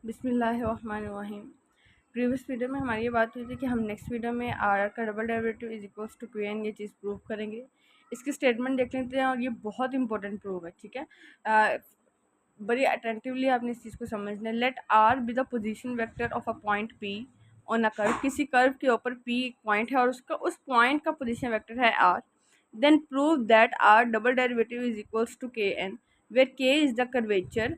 बिस्मिल्लाहिर्रहमानिर्रहीम। Previous video में हमारी ये बात हुई थी कि हम नेक्स्ट वीडियो में आर का double derivative is equals to Q N ये चीज़ प्रूव करेंगे। इसकी स्टेटमेंट देख लेते हैं और ये बहुत इंपॉर्टेंट प्रूव है, ठीक है। बड़ी अटेंटिवली आपने इस चीज़ को समझना है। Let R be the position vector of a point P on a curve. किसी कर्व के ऊपर पी एक पॉइंट है और उसका उस पॉइंट का पोजीशन वेक्टर है R. Then prove that R double derivative is equals to K N, where k is the curvature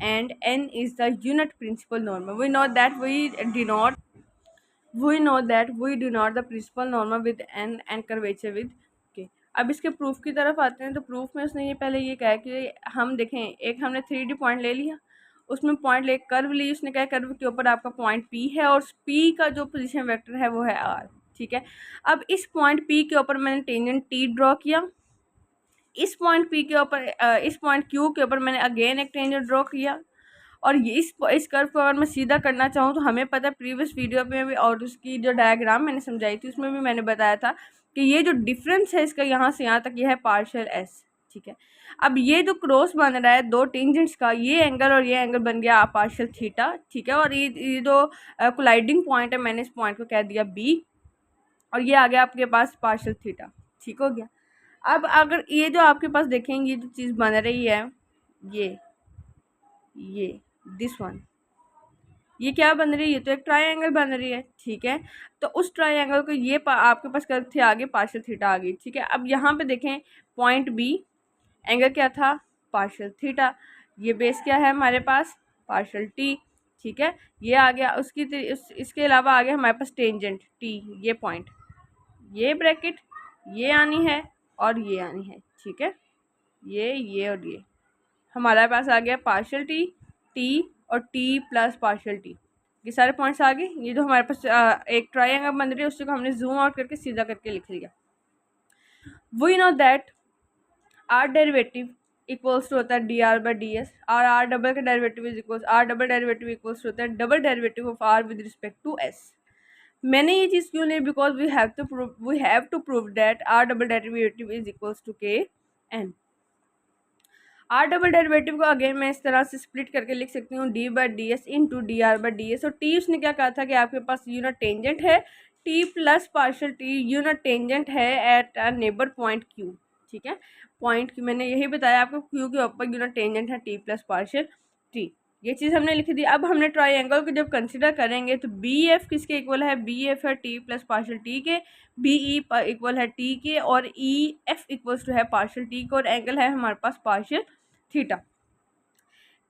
and n is the unit principal norm. We know that we do not the principal norm with n and curvature with k. अब इसके proof की तरफ आते हैं। तो proof में उसने ये पहले ये कहा कि हम देखें, एक हमने 3D पॉइंट ले लिया, उसमें पॉइंट ले कर्व ली, उसने कहा कर्व के ऊपर आपका पॉइंट P है और P का जो पोजीशन वेक्टर है वो है R, ठीक है। अब इस पॉइंट P के ऊपर मैंने टेंजेंट T ड्रॉ किया, इस पॉइंट P के ऊपर इस पॉइंट Q के ऊपर मैंने अगेन एक टेंजेंट ड्रॉ किया। और ये इस कर्व को अगर मैं सीधा करना चाहूँ तो हमें पता है प्रीवियस वीडियो में भी और उसकी जो डायग्राम मैंने समझाई थी उसमें भी मैंने बताया था कि ये जो डिफरेंस है इसका यहाँ से यहाँ तक ये है पार्शियल एस, ठीक है। अब ये जो क्रॉस बन रहा है दो टेंजेंट्स का, ये एंगल और ये एंगल बन गया पार्शियल थीटा, ठीक है। और ये जो कोलाइडिंग पॉइंट है मैंने इस पॉइंट को कह दिया बी और ये आ गया आपके पास पार्शियल थीटा, ठीक हो गया। अब अगर ये जो आपके पास देखेंगे जो चीज़ बन रही है ये दिस वन, ये क्या बन रही है? ये तो एक ट्रायंगल बन रही है, ठीक है। तो उस ट्रायंगल को ये आपके पास कर्व थे आगे पार्शियल थीटा आ गई, ठीक है। अब यहाँ पे देखें पॉइंट बी, एंगल क्या था? Partial theta. ये बेस क्या है हमारे पास? पार्शियल टी, ठीक है। ये आ गया इसके अलावा आ गया हमारे पास टेंजेंट टी, ये पॉइंट, ये ब्रैकेट, ये आनी है और ये आनी है, ठीक है। ये और ये हमारे पास आ गया पार्शियल टी और टी प्लस पार्शियल टी, ये सारे पॉइंट्स आ गए। ये जो हमारे पास एक ट्रायंगल बन रही है उसको हमने जूम आउट करके सीधा करके लिख लिया। We know that R derivative equals to होता है D R by D S, और आर डबल का डेरिवेटिव इक्वल्स टू होता है double derivative of R with respect to S. मैंने ये चीज़ क्यों नहीं? Because we have to prove that R double derivative is equals to K N. R double derivative को अगेन मैं इस तरह से स्प्लिट करके लिख सकती हूँ D by D S into D R by D S. और टी उसने क्या कहा था कि आपके पास यूनिट टेंजेंट है T plus partial T unit tangent है at a neighbour point Q, ठीक है। पॉइंट क्यू मैंने यही बताया आपको, क्यू के ऊपर यूनिट टेंजेंट है टी प्लस पार्शियल टी, ये चीज़ हमने लिखी दी। अब हमने ट्रायंगल को जब कंसिडर करेंगे तो बी एफ किसके इक्वल है? बी एफ है टी प्लस पार्शियल टी के, बी ई इक्वल है टी के और ई एफ इक्वल्स टू है पार्शियल टी के, और एंगल है हमारे पास पार्शियल थीटा।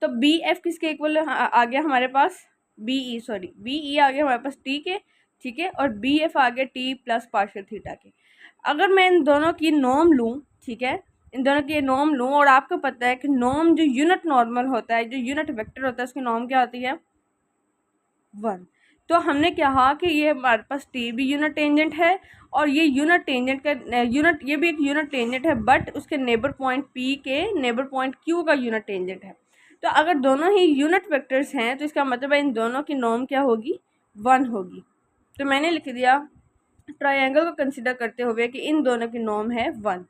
तो बी एफ किसके इक्वल आ गया हमारे पास? बी ई आ गया हमारे पास टी के, ठीक है। और बी एफ आ गया टी प्लस पार्शियल थीटा के। अगर मैं इन दोनों की नॉर्म लूँ, ठीक है, इन दोनों की नॉर्म लूँ, और आपको पता है कि नॉर्म जो यूनिट नॉर्मल होता है, जो यूनिट वेक्टर होता है, उसकी नॉर्म क्या होती है? 1। तो हमने कहा कि ये हमारे पास टी भी यूनिट टेंजेंट है और ये यूनिट टेंजेंट का ये भी एक यूनिट टेंजेंट है, बट उसके नेबर पॉइंट पी के नेबर पॉइंट क्यू का यूनिट टेंजेंट है। तो अगर दोनों ही यूनिट वेक्टर्स हैं तो इसका मतलब है इन दोनों की नॉर्म क्या होगी? 1 होगी। तो मैंने लिख दिया ट्रायंगल को कंसिडर करते हुए कि इन दोनों की नॉर्म है 1,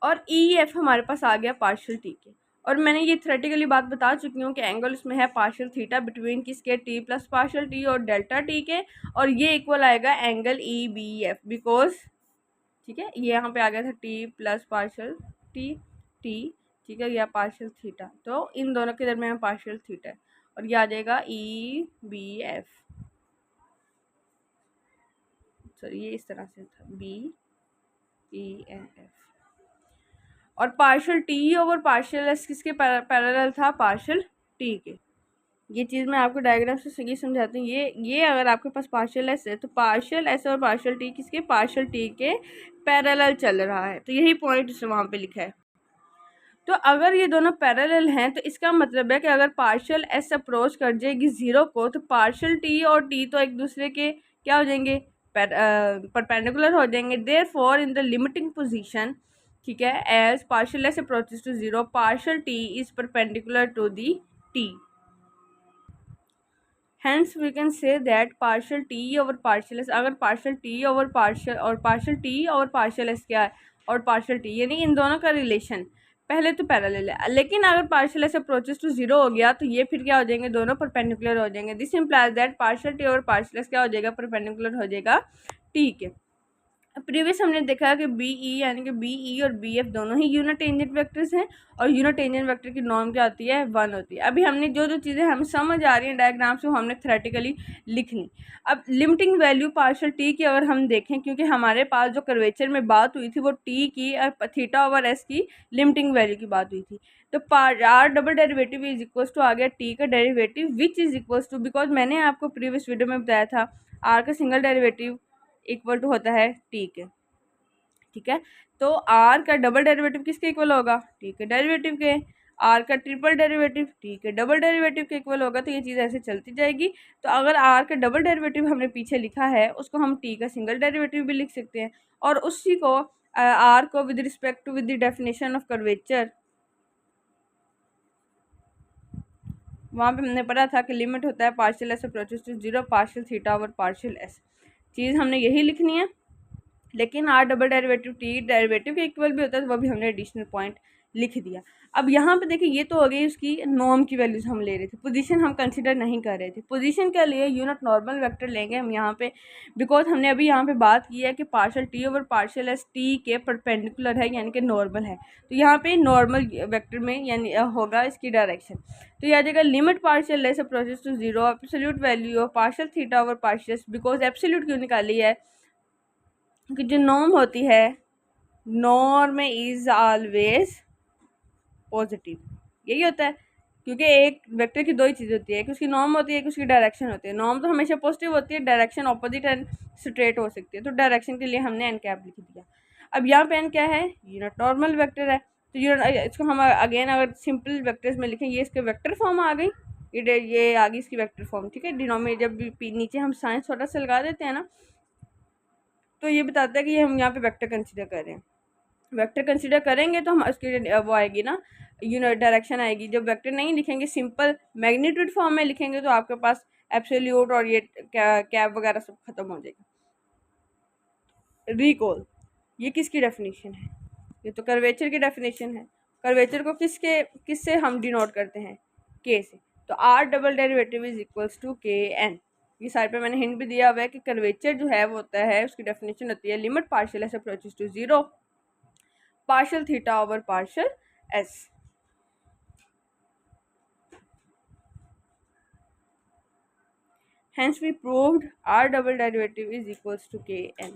और ई एफ हमारे पास आ गया पार्शियल टी के। और मैंने ये थ्योरेटिकली बात बता चुकी हूँ कि एंगल इसमें है पार्शियल थीटा बिटवीन किसके? टी प्लस पार्शियल टी और डेल्टा टी के, और ये इक्वल आएगा angle E B F, because, ठीक है, ये यहाँ पे आ गया था टी प्लस पार्शियल टी, ठीक है, यह पार्शियल थीटा, तो इन दोनों के दरमियान पार्शियल थीटा है और ये आ जाएगा ई बी एफ। सॉरी, ये इस तरह से था बी ई एन एफ। और partial T over partial S किसके पैरेलल था? पार्शियल टी के। ये चीज़ मैं आपको डायग्राम से सही समझाती हूँ। ये अगर आपके पास पार्शियल एस है तो पार्शियल एस और पार्शियल टी किसके? पार्शियल टी के पैरेलल चल रहा है, तो यही पॉइंट उसने वहाँ पे लिखा है। तो अगर ये दोनों पैरेलल हैं तो इसका मतलब है कि अगर पार्शियल एस अप्रोच कर जाएगी 0 को तो पार्शियल टी और टी तो एक दूसरे के क्या हो जाएंगे? परपेंडिकुलर हो जाएंगे। Therefore in the limiting position, ठीक है, as partial S approaches to 0 partial T is perpendicular to the T. Hence we can say that partial t over partial s, अगर partial t over partial और partial t और partial s क्या है? और partial t, यानी इन दोनों का relation पहले तो पैरेलल है, लेकिन अगर partial S approaches to zero हो गया तो ये फिर क्या हो जाएंगे, दोनों परपेंडिकुलर हो जाएंगे। This implies that partial T और पार्शियल एस क्या हो जाएगा, परपेंडिकुलर हो जाएगा टी के। प्रीवियस हमने देखा कि बी ई यानी कि बी ई और बी एफ दोनों ही यूनिट टेंजेंट वेक्टर्स हैं और यूनिट टेंजेंट वेक्टर की नॉर्म क्या होती है, 1 होती है। अभी हमने जो जो चीज़ें हमें समझ आ रही हैं डायग्राम से वो हमने थ्योरेटिकली लिखनी। अब लिमिटिंग वैल्यू पार्शियल टी की अगर हम देखें, क्योंकि हमारे पास जो कर्वेचर में बात हुई थी वो टी की थीटा ओवर एस की लिमिटिंग वैल्यू की बात हुई थी। तो R double derivative is equal to आ गया टी का derivative which is equal to, because मैंने आपको प्रीवियस वीडियो में बताया था आर का सिंगल डेरिवेटिव इक्वल टू होता है टी के, ठीक है। तो आर का डबल डेरिवेटिव किसके इक्वल होगा, टी के डेरिवेटिव के। आर का ट्रिपल डेरिवेटिव टी के डबल डेरिवेटिव के इक्वल होगा। तो ये चीज़ ऐसे चलती जाएगी। तो अगर आर का डबल डेरिवेटिव हमने पीछे लिखा है उसको हम टी का सिंगल डेरिवेटिव भी लिख सकते हैं, और उसी को आर को with respect to with the definition of curvature, वहाँ पे हमने पढ़ा था कि लिमिट होता है partial S approaches to zero partial theta over partial S. चीज़ हमने यही लिखनी है, लेकिन R double derivative T derivative के इक्वल भी होता है, तो वो भी हमने एडिशनल पॉइंट लिख दिया। अब यहाँ पे देखिए ये तो हो गई उसकी नॉर्म की वैल्यूज हम ले रहे थे, पोजीशन हम कंसीडर नहीं कर रहे थे। पोजीशन के लिए यूनिट नॉर्मल वेक्टर लेंगे हम यहाँ पे, बिकॉज हमने अभी यहाँ पे बात की है कि partial T over partial S T के परपेंडिकुलर है यानी कि नॉर्मल है। तो यहाँ पे नॉर्मल वेक्टर में यानी होगा इसकी डायरेक्शन। तो यह आ जाएगा limit partial S approaches to zero absolute value of partial theta over partial S, because absolute क्यों निकाली है, कि जो नॉर्म होती है, नॉर्म इज ऑलवेज पॉजिटिव, यही होता है। क्योंकि एक वेक्टर की दो ही चीज़ होती है, कि उसकी नॉर्म होती है कि उसकी डायरेक्शन होती है। नॉर्म तो हमेशा पॉजिटिव होती है, डायरेक्शन ऑपोजिट एंड स्ट्रेट हो सकती है। तो डायरेक्शन के लिए हमने एन कैप लिख दिया। अब यहाँ पे एन क्या है, यूनिट नॉर्मल वेक्टर है। तो यूनिट इसको हम अगेन अगर सिंपल वेक्टर्स में लिखें, ये इसके वेक्टर फॉर्म आ गई, ये आ गई इसकी वेक्टर फॉर्म, ठीक है। डिनोमिनेटर जब भी नीचे हम साइन छोटा सा लगा देते हैं ना, तो ये बताता है कि ये हम यहाँ पे वेक्टर कंसीडर कर रहे हैं। वेक्टर कंसीडर करेंगे तो हम उसकी वो आएगी ना, यूनिट डायरेक्शन आएगी। जब वेक्टर नहीं लिखेंगे, सिंपल मैग्नीट्यूड फॉर्म में लिखेंगे, तो आपके पास एब्सोल्यूट और ये कैप वगैरह सब खत्म हो जाएगा। रिकॉल, ये किसकी डेफिनेशन है, ये तो कर्वेचर की डेफिनेशन है। कर्वेचर को किससे हम डिनोट करते हैं, के से। तो R double derivative is equals to K N. ये साइड पे मैंने हिंट भी दिया हुआ है कि कर्वेचर जो है वो होता है, उसकी डेफिनेशन होती है limit partial S approaches to zero partial theta over partial s. Hence we proved r double derivative is equals to kn.